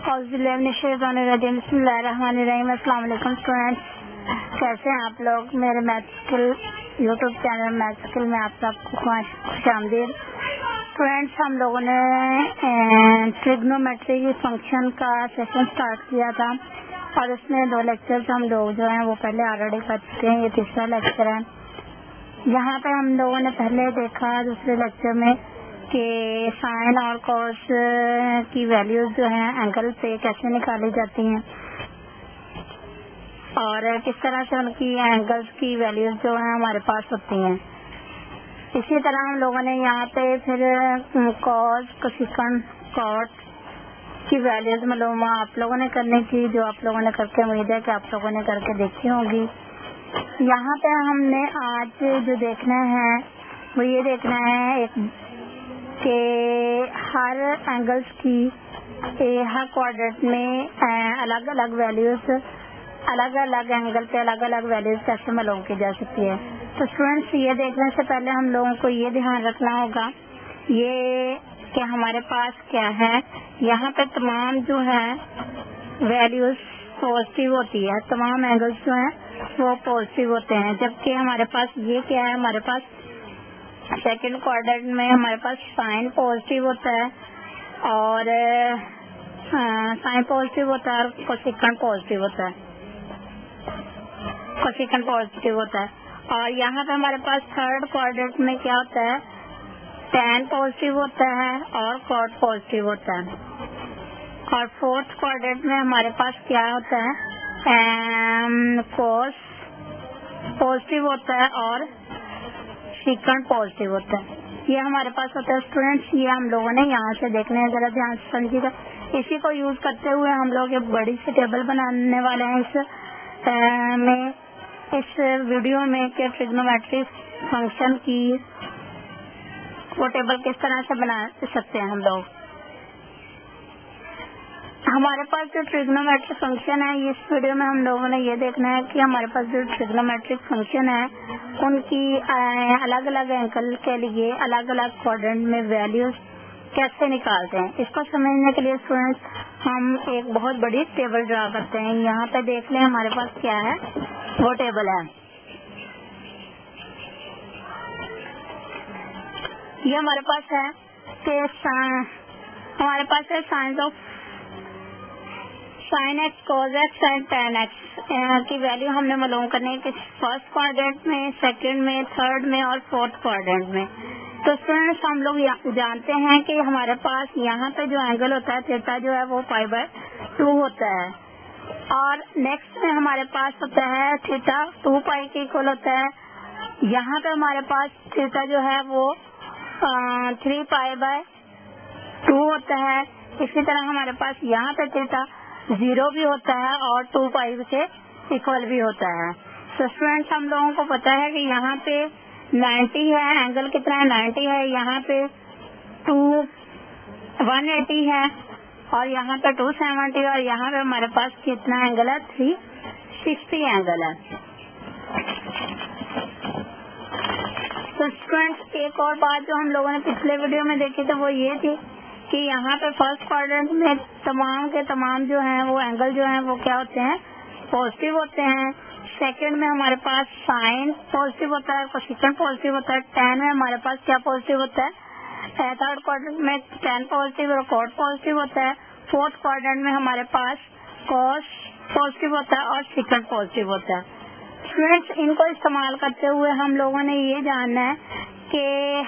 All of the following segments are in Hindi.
अस्सलाम वालेकुम स्टूडेंट्स, कैसे हैं आप लोग। मेरे math skill YouTube channel math skill में आप सबको खुशामदीद। स्टूडेंट्स, हम लोगों ने ट्रिग्नोमेट्री की फंक्शन का सेशन स्टार्ट किया था और उसमें 2 लेक्चर्स हम लोग जो हैं वो पहले ऑलरेडी कर चुके हैं। ये तीसरा लेक्चर है। यहाँ पे हम लोगों ने पहले देखा दूसरे लेक्चर में कि साइन और कॉस की वैल्यूज जो हैं एंगल पे कैसे निकाली जाती हैं और किस तरह से उनकी एंगल्स की वैल्यूज जो हैं हमारे पास होती हैं। इसी तरह हम लोगों ने यहाँ पे फिर कॉस, कोसेकंड, कॉट की वैल्यूज मालूम आप लोगों ने करने की, जो आप लोगों ने करके उम्मीद है कि आप लोगों ने करके देखी होगी। यहाँ पे हमने आज जो देखना है वो ये देखना है कि हर एंगल्स की हर क्वाड्रेंट में अलग अलग वैल्यूज, अलग अलग एंगल पे अलग अलग वैल्यूज कैसे मालूम की जा सकती है। तो स्टूडेंट्स, ये देखने से पहले हम लोगों को ये ध्यान रखना होगा ये कि हमारे पास क्या है। यहाँ पे तमाम जो है वैल्यूज पॉजिटिव होती है, तमाम एंगल्स जो हैं वो पॉजिटिव होते हैं, जबकि हमारे पास ये क्या है, हमारे पास सेकंड क्वाड्रेंट में हमारे पास साइन पॉजिटिव होता है और साइन पॉजिटिव होता है और कोसेकंड पॉजिटिव होता है, कोसेकंड पॉजिटिव होता है। और यहाँ पे हमारे पास थर्ड क्वाड्रेंट में क्या होता है, tan पॉजिटिव होता है और कॉट पॉजिटिव होता है। और फोर्थ क्वाड्रेंट में हमारे पास क्या होता है, कॉस पॉजिटिव होता है और सेकंड पॉजिटिव होता है। ये हमारे पास होता है स्टूडेंट्स। ये हम लोगों ने यहाँ से देखना है, जरा ध्यान से समझिएगा। इसी को यूज करते हुए हम लोग एक बड़ी सी टेबल बनाने वाले हैं इस वीडियो में कि ट्रिग्नोमेट्री फंक्शन की वो टेबल किस तरह से बना सकते हैं हम लोग। हमारे पास जो ट्रिग्नोमेट्रिक फंक्शन है, इस वीडियो में हम लोगों ने ये देखना है कि हमारे पास जो ट्रिग्नोमेट्रिक फंक्शन है उनकी अलग अलग एंगल के लिए अलग अलग क्वाड्रेंट में वैल्यूज कैसे निकालते हैं। इसको समझने के लिए स्टूडेंट्स हम एक बहुत बड़ी टेबल ड्रा करते हैं। यहाँ पे देख लें हमारे पास क्या है, वो टेबल है। ये हमारे पास है कि हमारे पास है sine of sin x, cosec, sin tan x की वैल्यू हमने मालूम करनी है कि फर्स्ट क्वाड्रेंट में, सेकंड में, थर्ड में और फोर्थ क्वाड्रेंट में। तो स्टूडेंट्स, हम लोग जानते हैं कि हमारे पास यहाँ पे जो एंगल होता है थीटा जो है वो π/2 होता है और नेक्स्ट में हमारे पास होता है थीटा 2π के इक्वल होता है। यहाँ पे हमारे पास थीटा जो है वो 3π/2 होता है। इसी तरह हमारे पास यहाँ पे थीटा 0 भी होता है और 2π के इक्वल भी होता है। तो स्टूडेंट्स, हम लोगों को पता है कि यहाँ पे 90 है, एंगल कितना है 90 है, यहाँ पे 180 है और यहाँ पे 270 और यहाँ पे हमारे पास कितना एंगल है 360 एंगल है। तो स्टूडेंट्स, एक और बात जो हम लोगों ने पिछले वीडियो में देखी तो वो ये थी कि यहाँ पे फर्स्ट क्वाड्रेंट में तमाम के तमाम जो हैं वो एंगल जो हैं वो क्या होते हैं, पॉजिटिव होते हैं। सेकंड में हमारे पास साइन पॉजिटिव होता है, कोसेकंड पॉजिटिव होता है। tan में हमारे पास क्या पॉजिटिव होता है, थर्ड क्वाड्रेंट में tan पॉजिटिव और कॉट पॉजिटिव होता है। फोर्थ क्वाड्रेंट में हमारे पास कॉस पॉजिटिव होता है और सेकंड पॉजिटिव होता है। स्टूडेंट्स, इनको इस्तेमाल करते हुए हम लोगों ने ये जानना है कि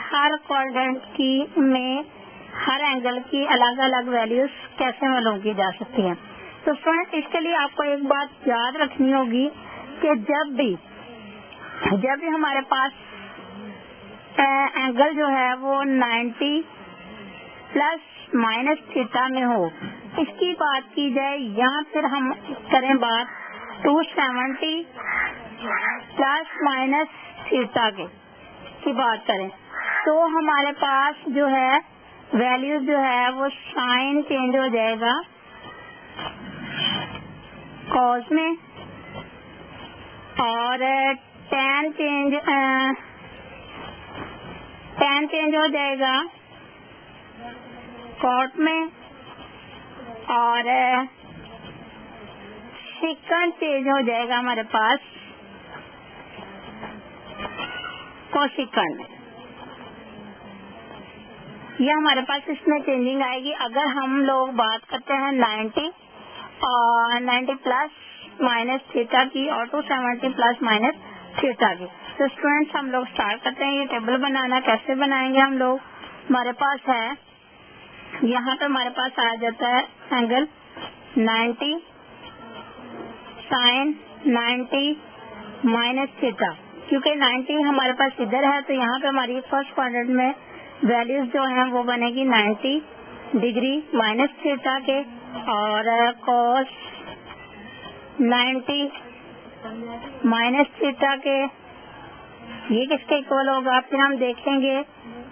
हर क्वाड्रेंट की में हर एंगल की अलग अलग वैल्यूज कैसे मालूम की जा सकती है। तो फ्रेंड्स, इसके लिए आपको एक बात याद रखनी होगी कि जब भी हमारे पास एंगल जो है वो 90 ± थीटा में हो, इसकी बात की जाए, या फिर हम करें बात 270 ± थीटा की बात करें, तो हमारे पास जो है वैल्यू जो है वो साइन चेंज हो जाएगा कॉस में और tan चेंज हो जाएगा कॉट में और सेकंड चेंज हो जाएगा हमारे पास कोसेकंड। ये हमारे पास इसमें चेंजिंग आएगी। अगर हम लोग बात करते हैं 90 और 90 प्लस माइनस थीटा की और 270 प्लस माइनस थीटा की। तो स्टूडेंट्स हम लोग स्टार्ट करते हैं ये टेबल बनाना। कैसे बनाएंगे हम लोग? हमारे पास है यहाँ पे हमारे पास आ जाता है एंगल 90 साइन 90 माइनस थीटा। क्योंकि 90 हमारे पास इधर है तो यहाँ पे हमारी फर्स्ट क्वाड्रेंट में वैल्यूज जो है वो बनेगी 90 डिग्री माइनस थीटा के और cos 90 माइनस थीटा के। ये किसके इक्वल होगा? फिर हम देखेंगे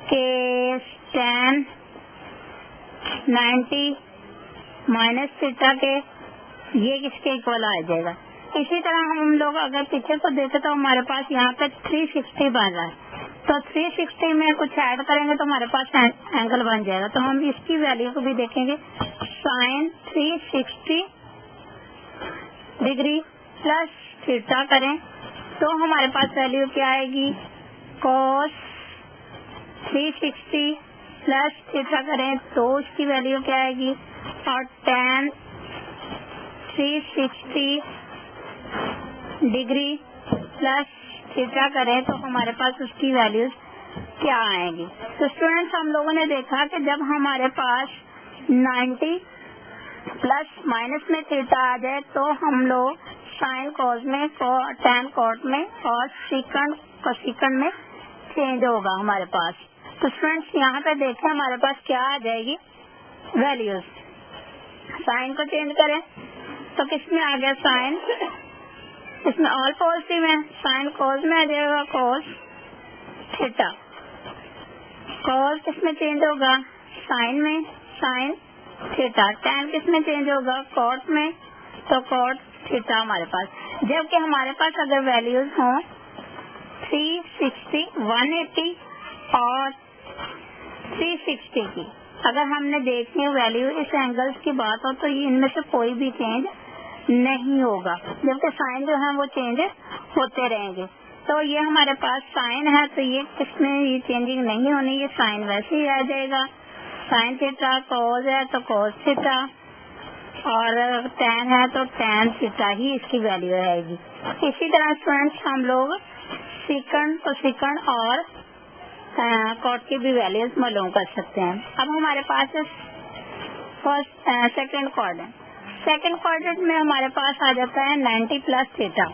कि tan 90 माइनस थीटा के ये किसके इक्वल आ जाएगा। इसी तरह हम लोग अगर पीछे को देखें तो हमारे पास यहाँ पे 360 बन रहा है। तो 360 में कुछ ऐड करेंगे तो हमारे पास एंगल बन जाएगा। तो हम इसकी वैल्यू को भी देखेंगे। साइन 360 डिग्री प्लस थीटा करें तो हमारे पास वैल्यू क्या आएगी? cos 360 प्लस थीटा करें तो उसकी वैल्यू क्या आएगी? और tan 360 डिग्री प्लस थीटा करें तो हमारे पास उसकी वैल्यूज क्या आएगी। तो स्टूडेंट्स हम लोगों ने देखा कि जब हमारे पास 90 प्लस माइनस में थीटा आ जाए तो हम लोग साइन कॉस में टैन कॉट में और सेकंड कोसेकंड में चेंज होगा हमारे पास। तो स्टूडेंट्स यहाँ पे देखें हमारे पास क्या आ जाएगी वैल्यूज। साइन को चेंज करें तो किसमें आ गया? साइन, इसमें ऑल पॉजिटिव है। साइन कॉस में आ जाएगा कॉस थीटा। कॉस किसमें चेंज होगा? साइन में साइन थीटा। टैन किसमें चेंज होगा? कॉट में, तो कॉट थीटा हमारे पास। जबकि हमारे पास अगर वैल्यूज हो 360 180 और 360 की अगर हमने देखी वैल्यू इस एंगल्स की बात हो तो ये इनमें से कोई भी चेंज नहीं होगा। जबकि साइन जो है वो चेंज होते रहेंगे। तो ये हमारे पास साइन है तो ये किसमें ये चेंजिंग नहीं होनी, ये साइन वैसे ही आ जाएगा। साइन थीटा, कॉस है तो कॉस थीटा और टैन है तो टैन थीटा ही इसकी वैल्यू आएगी। इसी तरह स्टूडेंट्स हम लोग सेकंड कोसेकंड और कॉट की भी वैल्यूज मालूम कर सकते हैं। अब हमारे पास first second quadrant. Second quadrant में हमारे पास आ जाता है 90 plus theta.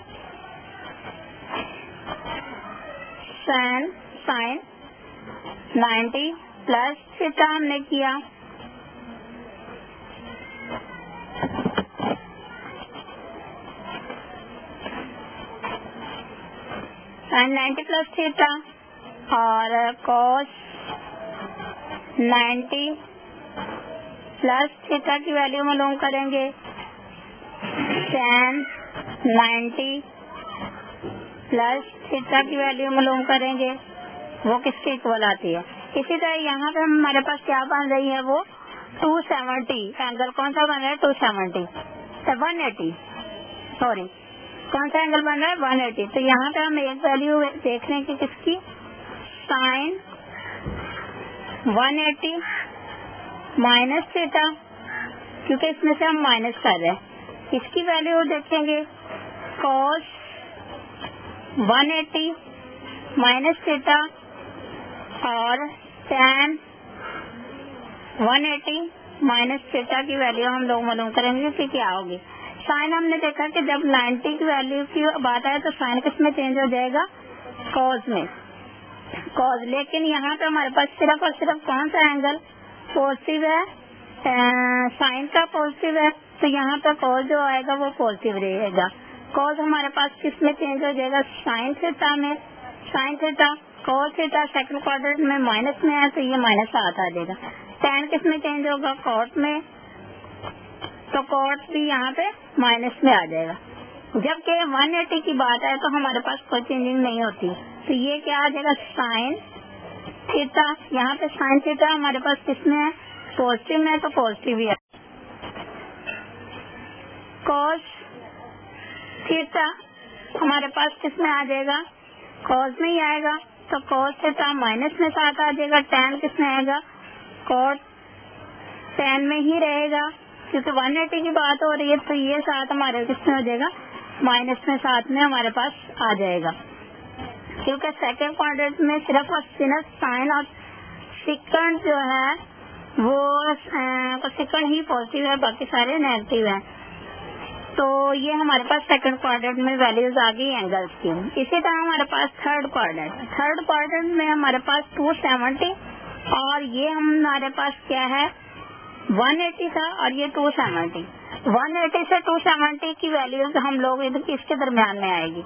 Sine 90 plus theta हमने किया। साइन 90 प्लस थीटा और cos 90 प्लस थीटा की वैल्यू मालूम करेंगे। tan 90 प्लस थीटा की वैल्यू मालूम करेंगे। वो किसके इक्वल आती है? इसी तरह यहाँ पे हमारे पास क्या बन रही है? वो 270 एंगल। कौन सा बन रहा है? 270 180 सॉरी कौन सा एंगल बन रहा है? 180। तो यहाँ पे हम एक वैल्यू देख रहे हैं कि किसकी? साइन 180 माइनस थीटा, क्योंकि इसमें से हम माइनस कर रहे हैं। इसकी वैल्यू देखेंगे cos 180 माइनस थीटा और tan 180 माइनस थीटा की वैल्यू हम लोग मालूम करेंगे कि क्या होगी। साइन हमने देखा कि जब 90 की वैल्यू की बात आए तो साइन किस में चेंज हो जाएगा? कॉस में, कॉस। लेकिन यहाँ पे हमारे पास सिर्फ और सिर्फ कौन सा एंगल पॉजिटिव है? साइन का पॉजिटिव है तो यहाँ पे कॉस जो आएगा वो पॉजिटिव रहेगा। कॉस हमारे पास किस में चेंज हो जाएगा? साइन थीटा में। Sine theta cos theta second quadrant में माइनस में है तो ये माइनस साथ आ जाएगा। टैन किस में चेंज होगा? कॉट में, तो कॉट भी यहाँ पे माइनस में आ जाएगा। जबकि 180 की बात है तो हमारे पास कोई चेंजिंग नहीं होती। तो ये क्या आ जाएगा? Sine theta. यहाँ पे साइन थीटा हमारे पास किसमें है? पॉजिटिव में, तो पॉजिटिव ही है। कॉस थीटा हमारे पास किस में आ जाएगा, कॉस में ही आएगा, तो कॉस थीटा माइनस में 7 आ जाएगा। टैन किस में आएगा, कॉट टैन में ही रहेगा, क्योंकि 180 की बात हो रही है, तो ये 7 हमारे किस में हो जाएगा, माइनस में 7 में हमारे पास आ जाएगा। क्योंकि सेकंड क्वाड्रेंट में सिर्फ और सिर्फ साइन और सेकंड जो है वो सेकंड ही पॉजिटिव है, बाकी सारे नेगेटिव है। तो ये हमारे पास सेकंड क्वाड्रेंट में वैल्यूज आ गई एंगल्स की। इसी तरह हमारे पास थर्ड क्वाड्रेंट में हमारे पास 270 और ये हमारे पास क्या है 180 था और ये 270। 180 से 270 की वैल्यूज हम लोग इसके दरम्यान में आएगी,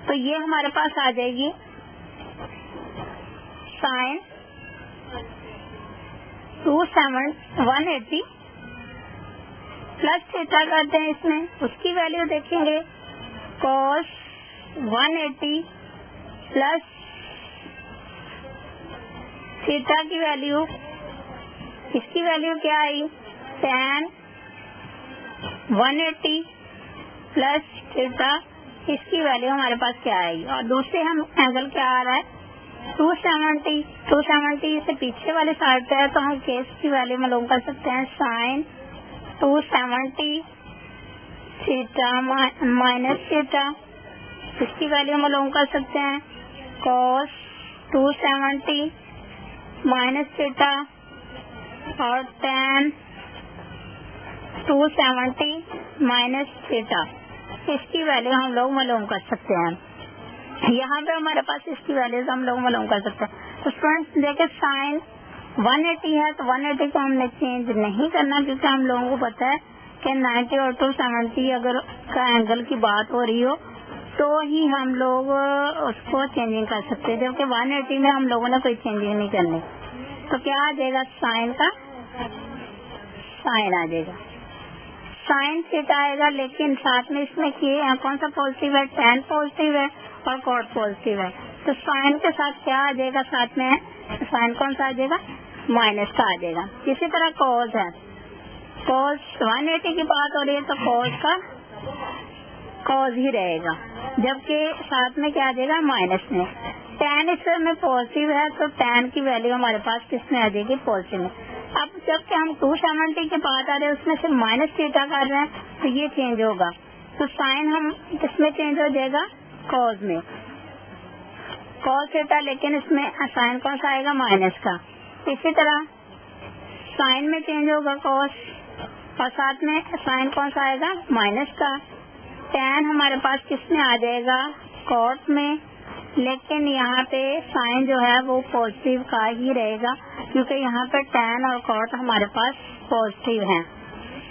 तो ये हमारे पास आ जाएगी साइन 180 प्लस थीटा करते हैं इसमें, उसकी वैल्यू देखेंगे कॉस 180 प्लस थीटा की वैल्यू, इसकी वैल्यू क्या आई tan 180 प्लस थीटा, इसकी वैल्यू हमारे पास क्या आएगी। और दूसरे हम एंगल क्या आ रहा है 270 से पीछे वाले साइड पे है, तो हम केस की वैल्यू मालूम कर सकते हैं साइन 270 थीटा माइनस थीटा, इसकी वैल्यू मालूम कर सकते हैं कॉस 270 माइनस थीटा और tan 270 माइनस थीटा, इसकी वैल्यू हम लोग मालूम कर सकते हैं। यहाँ पे हमारे पास इसकी वैल्यूज हम लोग मालूम कर सकते हैं। तो स्टूडेंट्स देखे साइन 180 है, तो 180 को हमने चेंज नहीं करना, क्योंकि हम लोगों को पता है कि 90 और 270 अगर का एंगल की बात हो रही हो तो ही हम लोग उसको चेंजिंग कर सकते हैं, जबकि 180 में हम लोगों ने कोई चेंजिंग नहीं करनी। तो क्या आ जाएगा साइन का साइन आ जाएगा, साइन थीटा आएगा, लेकिन साथ में इसमें कौन सा पॉजिटिव है, tan पॉजिटिव है और कॉट पॉजिटिव है, तो साइन के साथ क्या आ जाएगा, साथ में साइन कौन सा आ जाएगा, माइनस का आ जाएगा। इसी तरह कॉस है, कॉस 180 की बात हो रही है तो कॉस का कॉस ही रहेगा, जबकि साथ में क्या आ जाएगा माइनस में। tan इसमें पॉजिटिव है तो tan की वैल्यू हमारे पास किस में आ जाएगी, पॉजिटिव में। अब जबकि हम 270 की बात आ रहे हैं उसमें से माइनस थीटा कर रहे हैं, तो ये चेंज होगा, तो साइन हम किसमें चेंज हो जाएगा, कॉस में, कॉस थीटा, लेकिन इसमें साइन कौन सा आएगा, माइनस का। इसी तरह साइन में चेंज होगा कॉस और साथ में साइन कौन सा आएगा, माइनस का। tan हमारे पास किस में आ जाएगा, कॉट में, लेकिन यहाँ पे साइन जो है वो पॉजिटिव का ही रहेगा, क्योंकि यहाँ पे tan और कॉट हमारे पास पॉजिटिव हैं।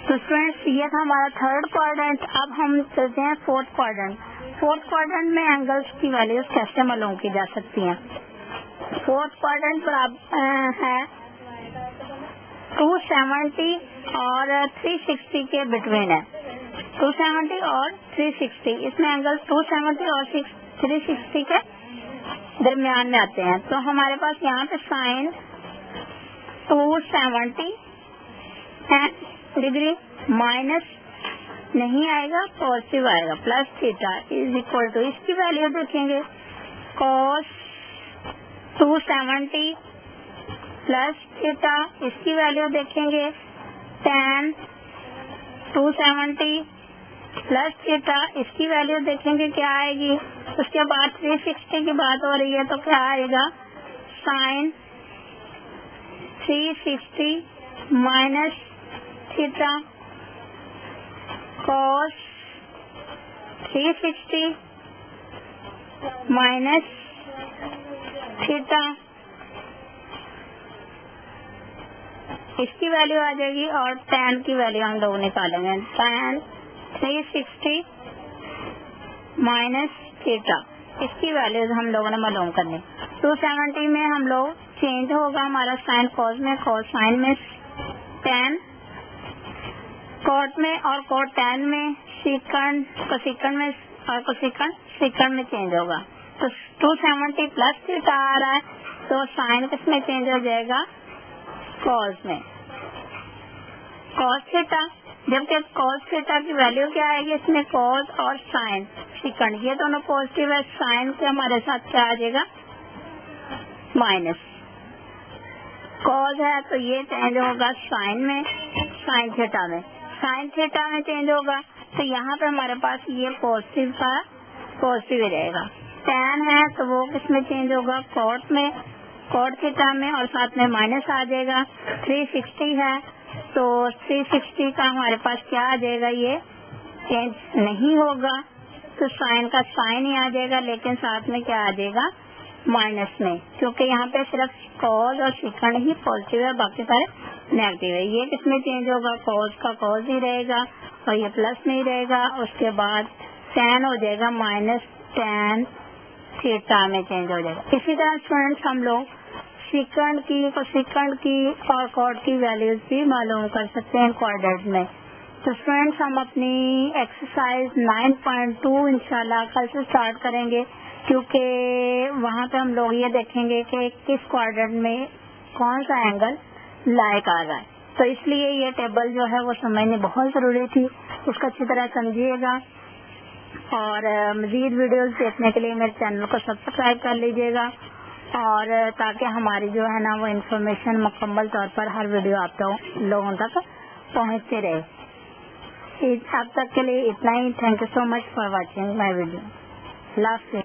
तो स्टूडेंट्स ये था हमारा थर्ड क्वाड्रेंट। अब हम चलते हैं फोर्थ क्वाड्रेंट। फोर्थ क्वाड्रेंट में एंगल्स की वैल्यूज कैसे मालूम की जा सकती हैं। फोर्थ क्वाड्रेंट बराबर है 270 और 360 के बिटवीन है, 270 और 360, इसमें एंगल 270 और 360 के दरमियान में आते हैं। तो हमारे पास यहाँ पे साइन 270 डिग्री माइनस नहीं आएगा, पॉजिटिव आएगा, plus theta is equal to, इसकी वैल्यू देखेंगे कॉस 270 प्लस थीटा, इसकी वैल्यू देखेंगे tan 270 प्लस थीटा, इसकी वैल्यू देखेंगे क्या आएगी। उसके बाद 360 की बात हो रही है तो क्या आएगा, sine 360 minus theta cos 360 minus theta, इसकी वैल्यू आ जाएगी। और tan की वैल्यू हम लोग निकालेंगे, tan 360 माइनस थीटा, इसकी वैल्यूज हम लोगों ने मालूम करनी। 270 में हम लोग चेंज होगा हमारा साइन कॉस में, कॉस साइन में, tan कॉट में और कॉट tan में, सीकंड कोसिकंड में और कोसिकंड सीकंड में चेंज होगा। तो 270 प्लस थीटा आ रहा है तो साइन किस में चेंज हो जाएगा, कॉस में, कॉस थीटा जबकि कॉस थीटा की वैल्यू क्या आएगी, इसमें कॉस और साइन सेकंड ये दोनों पॉजिटिव है, साइन के हमारे साथ क्या आ जाएगा माइनस। कॉस है तो ये चेंज होगा साइन में, साइन थीटा में, साइन थीटा में चेंज होगा तो यहाँ पे हमारे पास ये पॉजिटिव का पॉजिटिव ही रहेगा। टैन है तो वो किस में चेंज होगा, कॉट में, कॉट थीटा में, और साथ में माइनस आ जाएगा। 360 है तो 360 का हमारे पास क्या आ जाएगा, ये चेंज नहीं होगा तो साइन का साइन ही आ जाएगा, लेकिन साथ में क्या आ जाएगा माइनस में, क्योंकि यहाँ पे सिर्फ कॉस और सेकंड ही पॉजिटिव है, बाकी सारे नेगेटिव है। ये किसमें चेंज होगा, कॉस का कॉस ही रहेगा और ये प्लस नहीं रहेगा। उसके बाद टैन हो जाएगा माइनस टैन थीटा में चेंज हो जाएगा। इसी तरह स्टूडेंट्स हम लोग सेकंड की और कॉट की वैल्यूज भी मालूम कर सकते हैं क्वाड्रेंट में। तो स्टूडेंट्स हम अपनी एक्सरसाइज 9.2 इंशाल्लाह कल से स्टार्ट करेंगे, क्योंकि वहाँ पे हम लोग ये देखेंगे कि किस क्वाड्रेंट में कौन सा एंगल लाइक आ रहा है। तो इसलिए ये टेबल जो है वो समझनी बहुत जरूरी थी, उसको अच्छी तरह समझिएगा। और मजीद वीडियोस देखने के लिए मेरे चैनल को सब्सक्राइब कर लीजिएगा, और ताकि हमारी जो है ना वो इन्फॉर्मेशन मुकम्मल तौर पर हर वीडियो आप लोगों तक पहुँचते रहे। अब तक के लिए इतना ही। Thank you so much for watching my video. Last